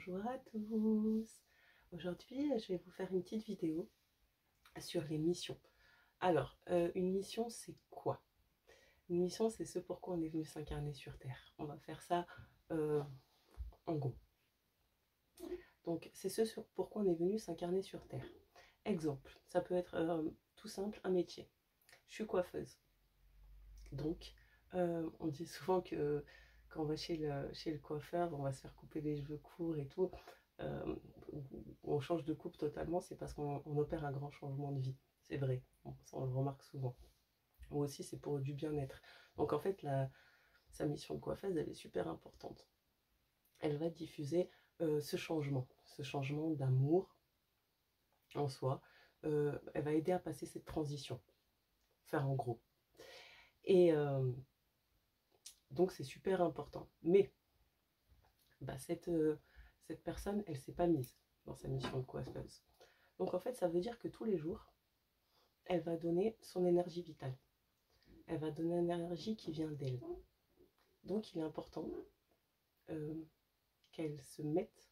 Bonjour à tous. Aujourd'hui, je vais vous faire une petite vidéo sur les missions. Alors, une mission, c'est quoi? Une mission, c'est ce pourquoi on est venu s'incarner sur Terre. On va faire ça en gros. Donc, c'est ce sur pourquoi on est venu s'incarner sur Terre. Exemple, ça peut être tout simple, un métier. Je suis coiffeuse. Donc, on dit souvent que quand on va chez le coiffeur, on va se faire couper les cheveux courts et tout. euh, on change de coupe totalement, c'est parce qu'on opère un grand changement de vie. C'est vrai, ça on le remarque souvent. Ou aussi c'est pour du bien-être. Donc en fait, sa mission de coiffeuse, elle est super importante. Elle va diffuser ce changement d'amour en soi. Elle va aider à passer cette transition, faire en gros. Et donc c'est super important. Mais bah, cette personne, elle s'est pas mise dans sa mission de coiffeuse. Donc en fait, ça veut dire que tous les jours, elle va donner son énergie vitale. Elle va donner une énergie qui vient d'elle. Donc il est important euh, qu'elle se mette,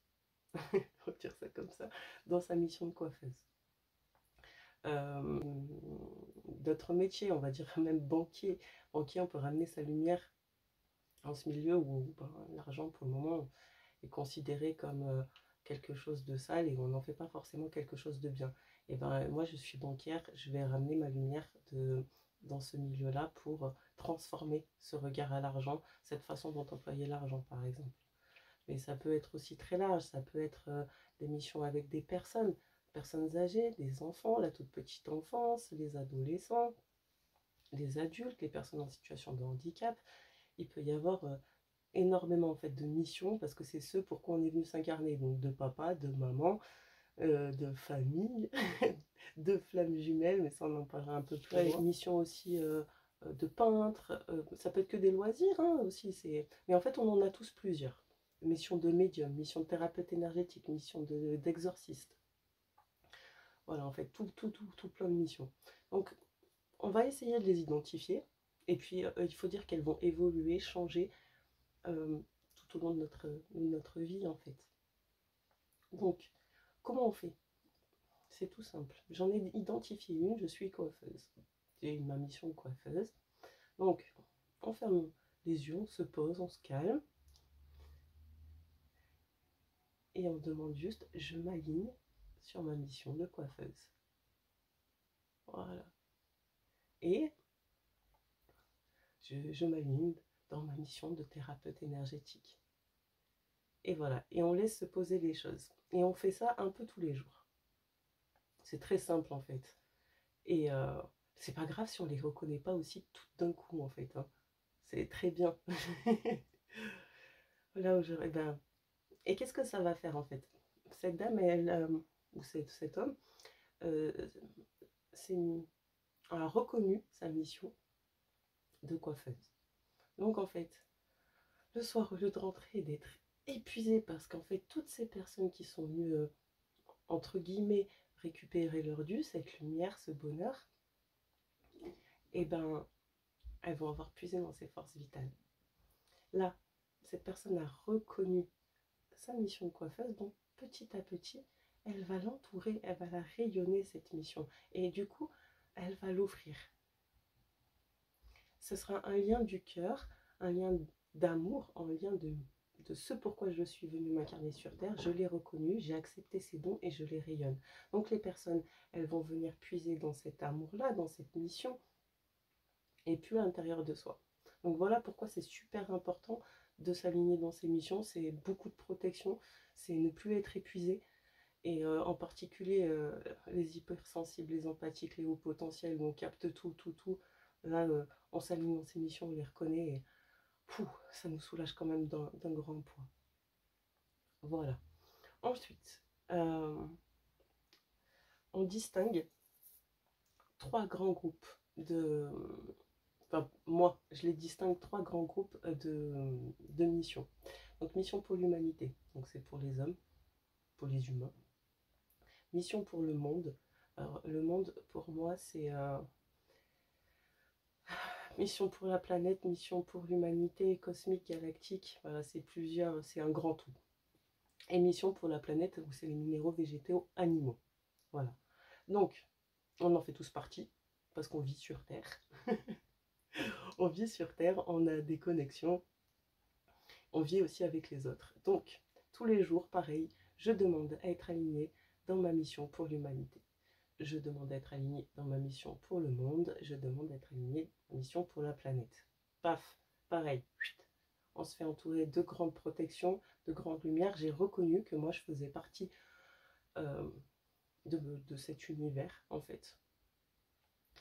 on va dire ça comme ça, dans sa mission de coiffeuse. Euh, D'autres métiers, on va dire même banquier. Banquier, on peut ramener sa lumière dans ce milieu où ben, l'argent, pour le moment, est considéré comme quelque chose de sale et on n'en fait pas forcément quelque chose de bien. Et ben moi je suis banquière, je vais ramener ma lumière dans ce milieu-là pour transformer ce regard à l'argent, cette façon dont employer l'argent par exemple. Mais ça peut être aussi très large, ça peut être des missions avec des personnes âgées, des enfants, la toute petite enfance, les adolescents, les adultes, les personnes en situation de handicap. Il peut y avoir énormément en fait de missions parce que c'est ce pourquoi on est venu s'incarner, donc de papa, de maman, de famille, de flammes jumelles, mais ça on en parlera un peu plus loin. Mission aussi de peintre, ça peut être que des loisirs hein, aussi, mais en fait on en a tous plusieurs. Mission de médium, mission de thérapeute énergétique, mission d'exorciste. Voilà, en fait, tout plein de missions. Donc, on va essayer de les identifier. Et puis, il faut dire qu'elles vont évoluer, changer euh, tout au long de notre vie, en fait. Donc, comment on fait? C'est tout simple. J'en ai identifié une, je suis coiffeuse. J'ai ma mission de coiffeuse. Donc, on ferme les yeux, on se pose, on se calme. Et on demande juste, je m'aligne sur ma mission de coiffeuse. Voilà. Et je m'aligne dans ma mission de thérapeute énergétique. Et voilà. Et on laisse se poser les choses. Et on fait ça un peu tous les jours. C'est très simple en fait. Et c'est pas grave si on les reconnaît pas aussi tout d'un coup en fait. Hein. C'est très bien. Voilà où je... Eh ben, et qu'est-ce que ça va faire en fait? Cette dame, ou cet homme, euh, a reconnu sa mission de coiffeuse. Donc en fait, le soir, au lieu de rentrer et d'être épuisé parce qu'en fait, toutes ces personnes qui sont venues, entre guillemets, récupérer leur dû, cette lumière, ce bonheur, eh ben, elles vont avoir puisé dans ses forces vitales. Là, cette personne a reconnu sa mission de coiffeuse, donc petit à petit, elle va l'entourer, elle va la rayonner cette mission. Et du coup, elle va l'offrir. Ce sera un lien du cœur, un lien d'amour, un lien de ce pourquoi je suis venue m'incarner sur Terre. Je l'ai reconnu, j'ai accepté ces dons et je les rayonne. Donc les personnes, elles vont venir puiser dans cet amour-là, dans cette mission, et puis à l'intérieur de soi. Donc voilà pourquoi c'est super important de s'aligner dans ces missions. C'est beaucoup de protection, c'est ne plus être épuisé. Et en particulier les hypersensibles, les empathiques, les hauts potentiels, où on capte tout. Là, on s'aligne dans ces missions, on les reconnaît et ça nous soulage quand même d'un grand poids. Voilà. Ensuite, on distingue trois grands groupes de... Enfin, moi, je les distingue trois grands groupes de missions. Donc, mission pour l'humanité, donc c'est pour les hommes, pour les humains. Mission pour le monde. Alors, le monde, pour moi, c'est mission pour la planète, mission pour l'humanité, cosmique, galactique. Voilà, c'est plusieurs, c'est un grand tout. et mission pour la planète, où c'est les minéraux végétaux animaux. Voilà. Donc, on en fait tous partie, parce qu'on vit sur Terre. On vit sur Terre, on a des connexions, on vit aussi avec les autres. Donc, tous les jours, pareil, je demande à être alignée dans ma mission pour l'humanité. Je demande à être alignée dans ma mission pour le monde. Je demande à être alignée dans ma mission pour la planète. Paf, pareil. On se fait entourer de grandes protections, de grandes lumières. J'ai reconnu que moi, je faisais partie euh, de cet univers, en fait.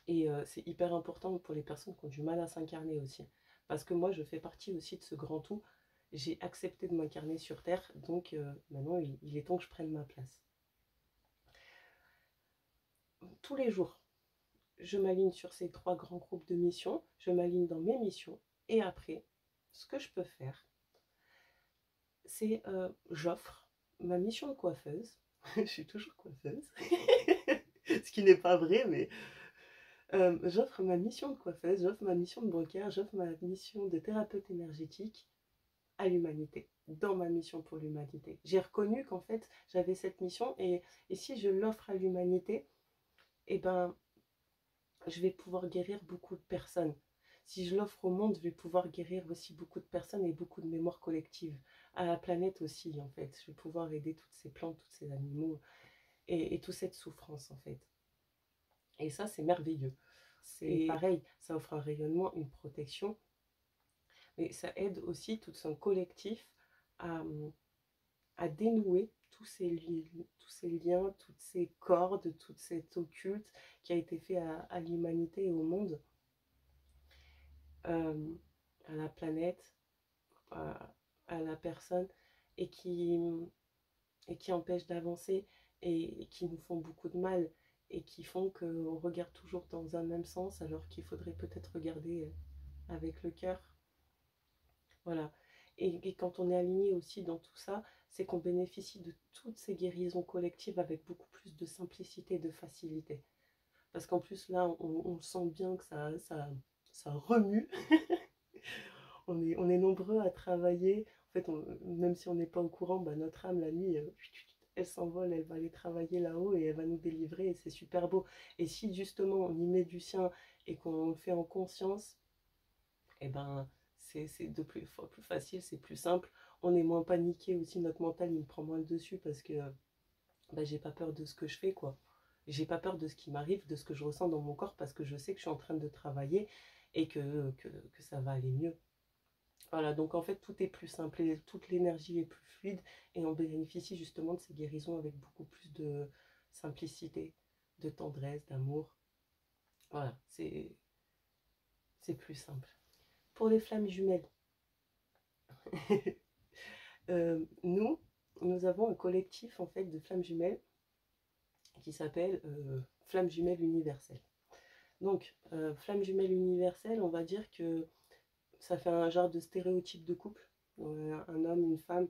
Et c'est hyper important pour les personnes qui ont du mal à s'incarner aussi. Parce que moi, je fais partie aussi de ce grand tout. J'ai accepté de m'incarner sur Terre, donc maintenant, il est temps que je prenne ma place. Tous les jours, je m'aligne sur ces 3 grands groupes de missions, je m'aligne dans mes missions, et après, ce que je peux faire, c'est j'offre ma mission de coiffeuse. Je suis toujours coiffeuse, ce qui n'est pas vrai, mais j'offre ma mission de coiffeuse, j'offre ma mission de banquière, j'offre ma mission de thérapeute énergétique à l'humanité, dans ma mission pour l'humanité. J'ai reconnu qu'en fait, j'avais cette mission, et si je l'offre à l'humanité, eh ben, je vais pouvoir guérir beaucoup de personnes. Si je l'offre au monde, je vais pouvoir guérir aussi beaucoup de personnes et beaucoup de mémoires collectives. À la planète aussi, en fait. Je vais pouvoir aider toutes ces plantes, tous ces animaux et toute cette souffrance, en fait. Et ça, c'est merveilleux. C'est pareil, ça offre un rayonnement, une protection, mais ça aide aussi tout un collectif à, à dénouer tous ces liens, toutes ces cordes, tout cet occulte qui a été fait à l'humanité et au monde. À la planète, à la personne, et qui empêchent d'avancer et qui nous font beaucoup de mal et qui font qu'on regarde toujours dans un même sens alors qu'il faudrait peut-être regarder avec le cœur. Voilà. Et quand on est aligné aussi dans tout ça, c'est qu'on bénéficie de toutes ces guérisons collectives avec beaucoup plus de simplicité et de facilité. Parce qu'en plus là, on sent bien que ça remue. On est nombreux à travailler. En fait, même si on n'est pas au courant, bah, notre âme, la nuit, elle s'envole, elle va aller travailler là-haut et elle va nous délivrer et c'est super beau. Et si justement on y met du sien et qu'on le fait en conscience, eh ben, c'est plus facile, c'est plus simple. On est moins paniqué aussi, notre mental il me prend moins le dessus parce que bah, j'ai pas peur de ce que je fais, quoi. J'ai pas peur de ce qui m'arrive, de ce que je ressens dans mon corps parce que je sais que je suis en train de travailler et que ça va aller mieux. Voilà, donc en fait, tout est plus simple, et toute l'énergie est plus fluide et on bénéficie justement de ces guérisons avec beaucoup plus de simplicité, de tendresse, d'amour. Voilà, c'est plus simple. Pour les flammes jumelles, nous avons un collectif en fait de flammes jumelles qui s'appelle Flammes jumelles universelles. Donc, flammes jumelles universelles, on va dire que ça fait un genre de stéréotype de couple, un homme, une femme.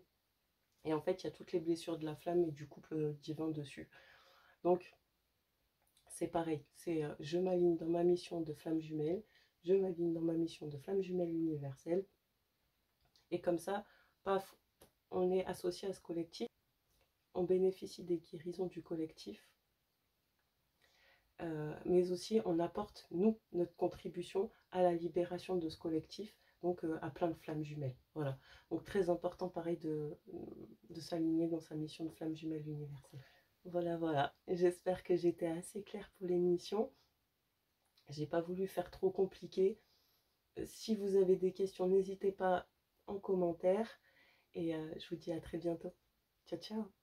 Et en fait, il y a toutes les blessures de la flamme et du couple divin dessus. Donc, c'est pareil. C'est je m'aligne dans ma mission de flamme jumelle, je m'aligne dans ma mission de flamme jumelle universelle. Et comme ça, paf, on est associé à ce collectif. On bénéficie des guérisons du collectif. Mais aussi, on apporte, nous, notre contribution à la libération de ce collectif. Donc à plein de flammes jumelles. Voilà. Donc très important, pareil, de s'aligner dans sa mission de flamme jumelle universelle. Voilà, voilà. J'espère que j'étais assez claire pour l'émission. J'ai pas voulu faire trop compliqué. Si vous avez des questions, n'hésitez pas en commentaire. Et je vous dis à très bientôt. Ciao, ciao.